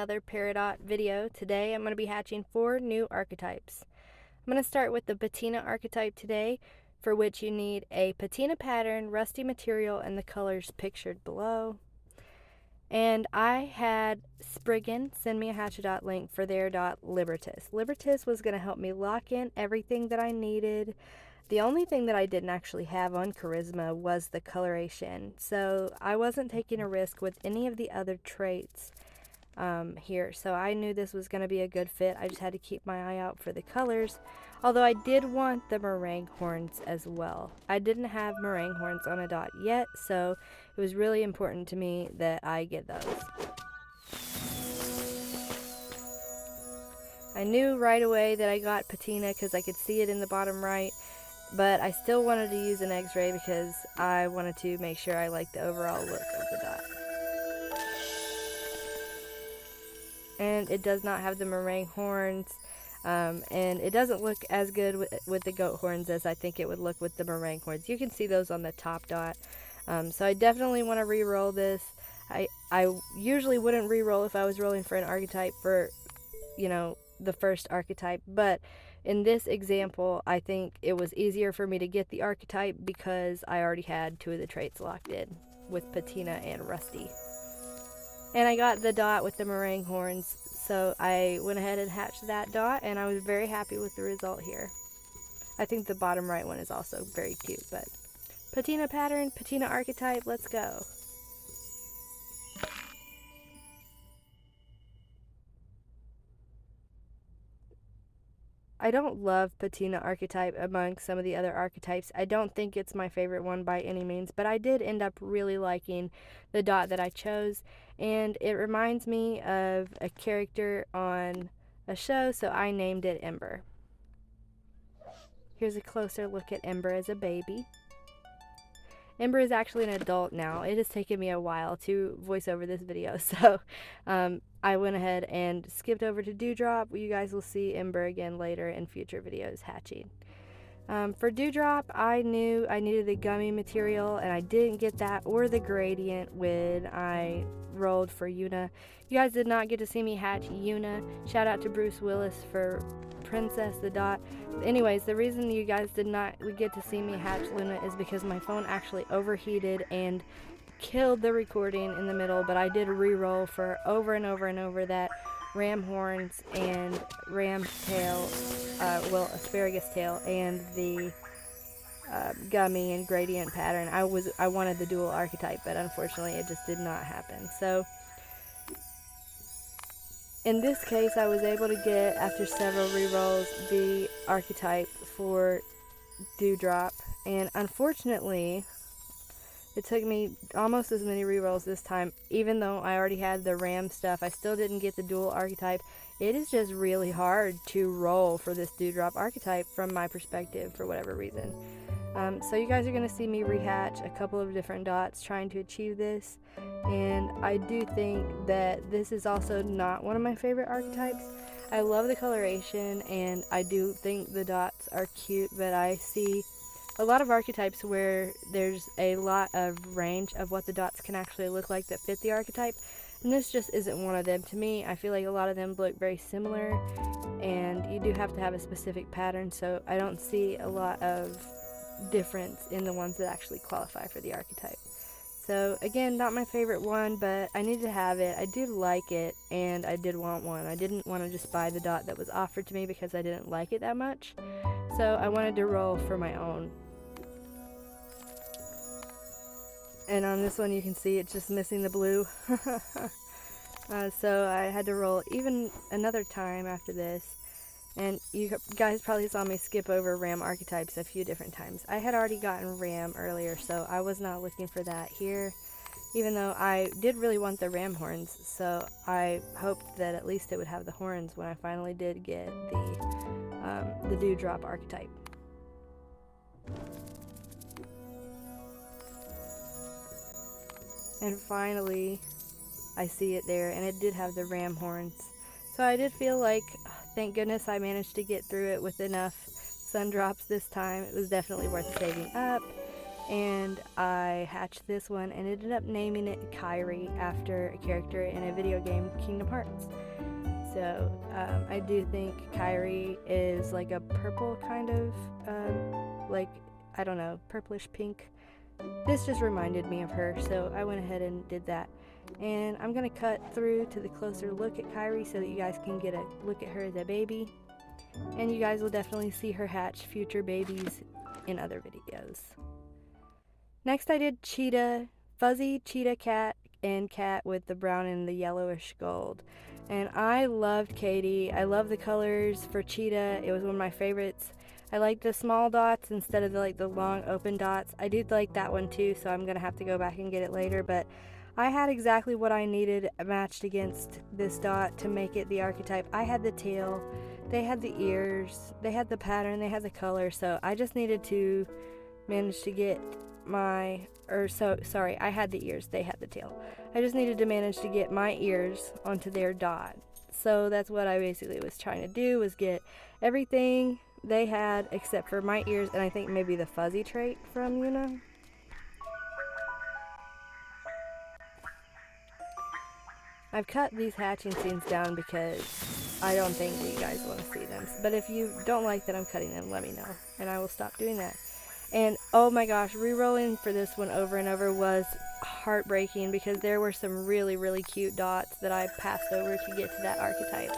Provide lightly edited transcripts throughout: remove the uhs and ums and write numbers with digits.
another Peridot video. Today I'm going to be hatching 4 new archetypes. I'm going to start with the Patina archetype today, for which you need a patina pattern, rusty material, and the colors pictured below. And I had Spriggyn send me a Hatchet link for their Libertas. Libertas was going to help me lock in everything that I needed. The only thing that I didn't actually have on Charisma was the coloration, so I wasn't taking a risk with any of the other traits here, so I knew this was going to be a good fit. I just had to keep my eye out for the colors, although I did want the meringue horns as well. I didn't have meringue horns on a dot yet, so it was really important to me that I get those. I knew right away that I got Patina because I could see it in the bottom right, but I still wanted to use an X-ray because I wanted to make sure I liked the overall look of the dot. And it does not have the meringue horns, and it doesn't look as good with the goat horns as I think it would look with the meringue horns. You can see those on the top dot, so I definitely want to re-roll this. I usually wouldn't re-roll if I was rolling for an archetype for, you know, the first archetype, but in this example, I think it was easier for me to get the archetype because I already had 2 of the traits locked in with Patina and Rusty. And I got the dot with the meringue horns, so I went ahead and hatched that dot, and I was very happy with the result here. I think the bottom right one is also very cute, but Patina pattern, Patina archetype, let's go. I don't love Patina archetype among some of the other archetypes. I don't think it's my favorite one by any means, but I did end up really liking the dot that I chose, and it reminds me of a character on a show, so I named it Ember. Here's a closer look at Ember as a baby. Ember is actually an adult now. It has taken me a while to voice over this video, so I went ahead and skipped over to Dewdrop. You guys will see Ember again later in future videos hatching. For Dewdrop, I knew I needed the gummy material, and I didn't get that or the gradient when I rolled for Yuna. You guys did not get to see me hatch Yuna. Shout out to BruceWillis for Princess the dot. Anyways, the reason you guys did not get to see me hatch Luna is because my phone actually overheated and killed the recording in the middle, but I did re-roll for over and over and over that ram horns and ram tail, well, asparagus tail, and the gummy and gradient pattern. I wanted the dual archetype, but unfortunately it just did not happen. So in this case, I was able to get, after several re-rolls, the archetype for Dewdrop, and unfortunately it took me almost as many re-rolls this time. Even though I already had the ram stuff, I still didn't get the dual archetype. It is just really hard to roll for this Dewdrop archetype from my perspective for whatever reason. So you guys are going to see me rehatch a couple of different dots trying to achieve this, and I do think that this is also not one of my favorite archetypes. I love the coloration, and I do think the dots are cute, but I see a lot of archetypes where there's a lot of range of what the dots can actually look like that fit the archetype, and this just isn't one of them. To me, I feel like a lot of them look very similar, and you do have to have a specific pattern, so I don't see a lot of difference in the ones that actually qualify for the archetype. So again, not my favorite one, but I needed to have it. I did like it, and I did want one. I didn't want to just buy the dot that was offered to me because I didn't like it that much, so I wanted to roll for my own. And on this one you can see it's just missing the blue. So I had to roll even another time after this. And you guys probably saw me skip over ram archetypes a few different times. I had already gotten ram earlier, so I was not looking for that here, even though I did really want the ram horns, so I hoped that at least it would have the horns when I finally did get the Dewdrop archetype. And finally, I see it there, and it did have the ram horns. So I did feel like, thank goodness I managed to get through it with enough sun drops this time. It was definitely worth saving up. and I hatched this one and ended up naming it Kyrie after a character in a video game, Kingdom Hearts. So I do think Kyrie is like a purple kind of, like, I don't know, purplish pink. This just reminded me of her, so I went ahead and did that. And I'm going to cut through to the closer look at Kyrie so that you guys can get a look at her as a baby. And you guys will definitely see her hatch future babies in other videos. Next I did Cheetah, fuzzy cheetah cat and cat with the brown and the yellowish gold. And I loved Katie. I love the colors for Cheetah. It was one of my favorites. I like the small dots instead of the long open dots. I did like that one too, so I'm gonna have to go back and get it later, but I had exactly what I needed matched against this dot to make it the archetype. I had the tail, they had the ears, they had the pattern, they had the color, so I just needed to manage to get I had the ears, they had the tail. I just needed to manage to get my ears onto their dot. So that's what I basically was trying to do, was get everything they had except for my ears, and I think maybe the fuzzy trait from Yuna. I've cut these hatching scenes down because I don't think that you guys want to see them. But if you don't like that I'm cutting them, let me know, and I will stop doing that. And oh my gosh, re-rolling for this one over and over was heartbreaking because there were some really, really cute dots that I passed over to get to that archetype.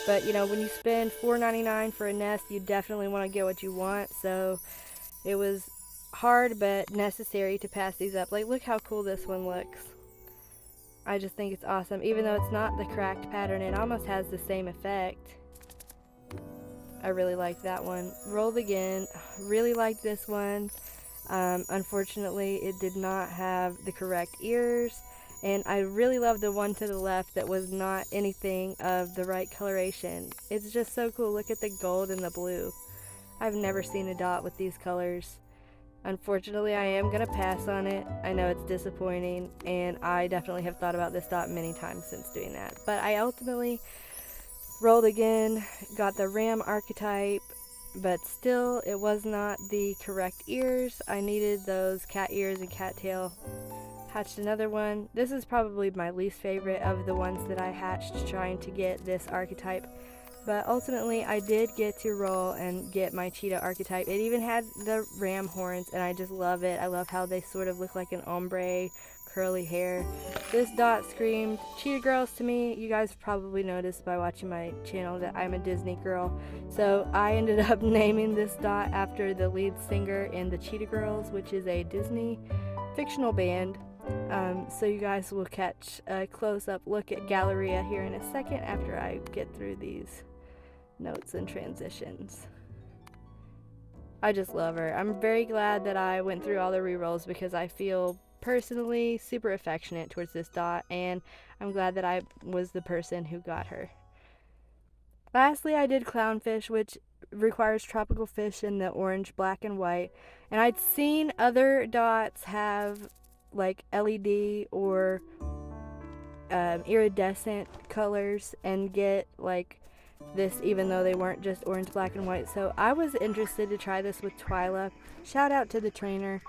But, you know, when you spend $4.99 for a nest, you definitely want to get what you want. So it was hard but necessary to pass these up. Like, look how cool this one looks. I just think it's awesome. Even though it's not the cracked pattern, it almost has the same effect. I really like that one. Rolled again. Really liked this one. Unfortunately, it did not have the correct ears. And I really love the one to the left that was not anything of the right coloration. It's just so cool. Look at the gold and the blue. I've never seen a dot with these colors. Unfortunately, I am going to pass on it. I know it's disappointing, and I definitely have thought about this dot many times since doing that. But I ultimately rolled again, got the ram archetype, but still it was not the correct ears. I needed those cat ears and cat tail. Hatched another one. This is probably my least favorite of the ones that I hatched trying to get this archetype. But ultimately, I did get to roll and get my cheetah archetype. It even had the ram horns, and I just love it. I love how they sort of look like an ombre, curly hair. This dot screamed Cheetah Girls to me. You guys probably noticed by watching my channel that I'm a Disney girl. So I ended up naming this dot after the lead singer in the Cheetah Girls, which is a Disney fictional band. So you guys will catch a close-up look at Galleria here in a second after I get through these notes and transitions. I just love her. I'm very glad that I went through all the rerolls because I feel personally super affectionate towards this dot, and I'm glad that I was the person who got her. Lastly, I did Clownfish, which requires tropical fish in the orange, black, and white, and I'd seen other dots have like LED or iridescent colors and get like this, even though they weren't just orange, black, and white. So I was interested to try this with Twyla. Shout out to the trainer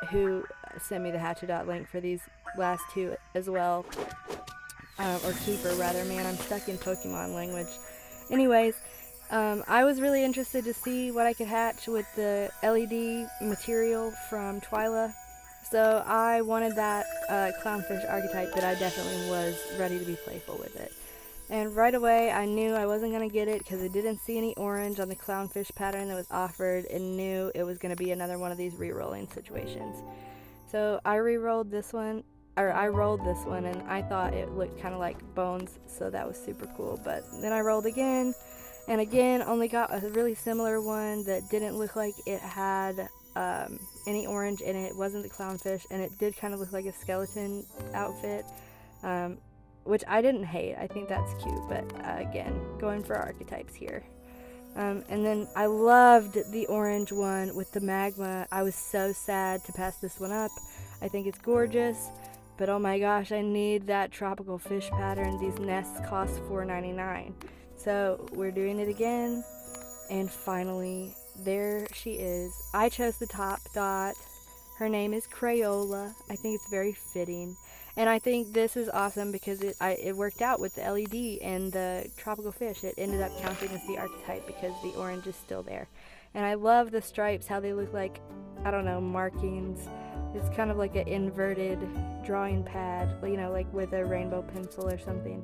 who sent me the Hatchadot link for these last two as well. Or keeper rather, man, I'm stuck in Pokemon language. Anyways, I was really interested to see what I could hatch with the LED material from Twyla. So I wanted that Clownfish archetype, but I definitely was ready to be playful with it. And right away, I knew I wasn't going to get it because I didn't see any orange on the Clownfish pattern that was offered, and knew it was going to be another one of these re-rolling situations. So I rolled this one, and I thought it looked kind of like bones, so that was super cool. But then I rolled again, and again, only got a really similar one that didn't look like it had any orange in it. It wasn't the Clownfish, and it did kind of look like a skeleton outfit. Which I didn't hate. I think that's cute, but again, going for archetypes here. And then I loved the orange one with the magma. I was so sad to pass this one up. I think it's gorgeous, but oh my gosh, I need that tropical fish pattern. These nests cost $4.99. So we're doing it again, and finally, there she is. I chose the top dot. Her name is Crayola. I think it's very fitting. And I think this is awesome because it worked out with the LED and the tropical fish. It ended up counting as the archetype because the orange is still there. And I love the stripes, how they look like, I don't know, markings. It's kind of like an inverted drawing pad, you know, like with a rainbow pencil or something.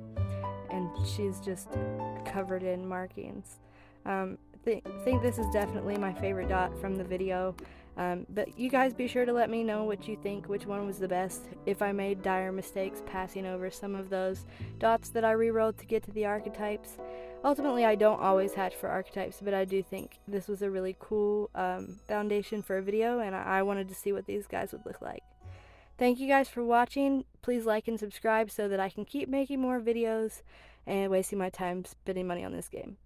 And she's just covered in markings. Think this is definitely my favorite dot from the video. But you guys be sure to let me know what you think, which one was the best, if I made dire mistakes passing over some of those dots that I re-rolled to get to the archetypes. Ultimately, I don't always hatch for archetypes, but I do think this was a really cool foundation for a video, and I wanted to see what these guys would look like. Thank you guys for watching. Please like and subscribe so that I can keep making more videos and wasting my time spending money on this game.